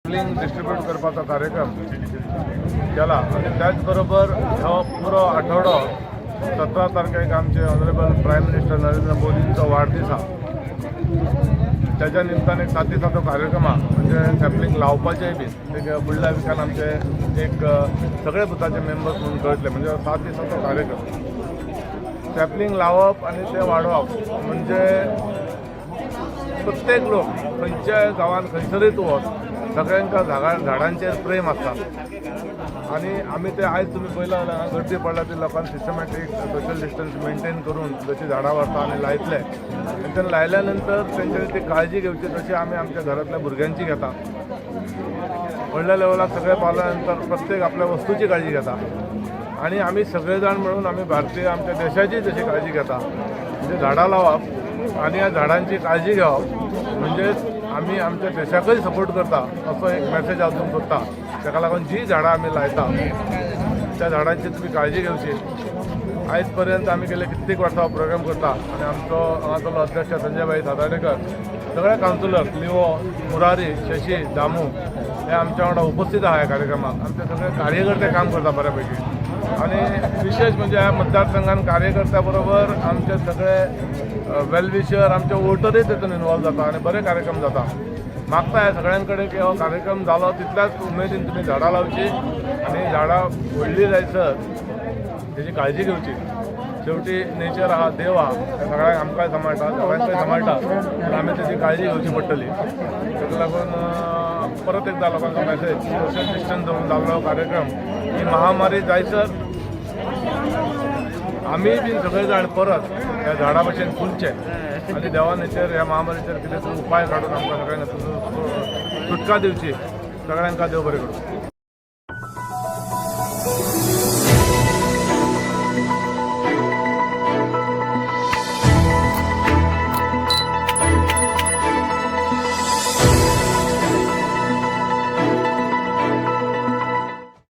Sampling distribute करपाचो कार्यक्रम केला आणि त्याचबरोबर हो पुरो आठवडो 17 तारखेक आमचे ऑनरेबल प्रायम मिनिस्टर नरेंद्र मोदींचो वाडदीस आसा. त्याच्या निमतान एक 7 दिसाचो कार्यक्रम आसा, म्हणजे सॅम्पलिंग लावपाचेय बी ते फुडल्या विकान आमचे एक सगळे बुथाचे मेंबर्स म्हणून कळटले. म्हणजे 7 दिसाचो कार्यक्रम सॅम्पलिंग लावप आणि ते वाडोवप म्हणजे प्रत्येक लोक खंयच्याय गांवांत खंयसरूय तूं वच सगळ्यांका झाडांचेर प्रेम आसता आणि आमी ते आयज तुमी पळयला जाल्यार गर्दी पडला ती लोकांनी सिस्टमॅटीक सोशल डिस्टन्स मेंटेन करून जशी झाडां व्हरता आनी लायतले आनी तेन्ना लायल्या नंतर तेंच्यांनी ती काळजी घेवची तशी आमी आमच्या घरांतल्या भुरग्यांची घेता. व्हडल्या लेवलाक सगळे पावल्या नंतर प्रत्येक आपल्या वस्तूची काळजी घेता आणि आमी सगळे जाण मेळून आमी भारतीय आमच्या देशाची तशी काळजी घेता. म्हणजे झाडां लावप आणि ह्या झाडांची काळजी घेवप म्हणजेच आमी आमच्या देशाकय सपोर्ट करता असो एक मॅसेज हांव दिवंक सोदता. ताका लागून जी झाडां आमी लायता त्या झाडांची तुमी काळजी घेवची. आयज पर्यंत आमी गेले कित्येक वर्सां हो प्रोग्राम करता आणि आमचो हांगासरलो अध्यक्ष संजय साताडेकर सगळे कावन्सिलर लिवो मुरारी शशी दामू हे आमच्या वांगडा उपस्थित आहा ह्या कार्यक्रमाक. आमचे सगळे कार्यकर्ते काम करता बऱ्यापैकी आणि विशेष म्हणजे ह्या मतदारसंघात कार्यकर्त्या बरोबर आमचे सगळे वेलविशर आमचे वोटरय तातूंत इनवॉल्व जाता आणि बरे कार्यक्रम जाता. मागता ह्या सगळ्यां कडेन की हो कार्यक्रम जालो तितल्याच उमेदीन तुमी झाडां लावची आणि झाडां व्हडली जायसर तेजी काळजी घेवची. शेवटी नेचर आहा देव आहा त्या सगळ्यांक आमकांय सांबाळटा सगळ्यांकय सांबाळटा पूण आमी तेजी काळजी घेवची पडटली. ताका लागून परत एकदा लोकांचो मॅसेज सोशल डिस्टन्स दवरून जाल्लो कार्यक्रम ही महामारी जायसर आमी बी सगळे जाण परत ह्या झाडां भशेन फुलचे आनी देवान हेचेर ह्या महामारीचेर कितें तरी उपाय काडून आमकां सगळ्यांक सुटका दिवची. सगळ्यांका देव बरें करूं.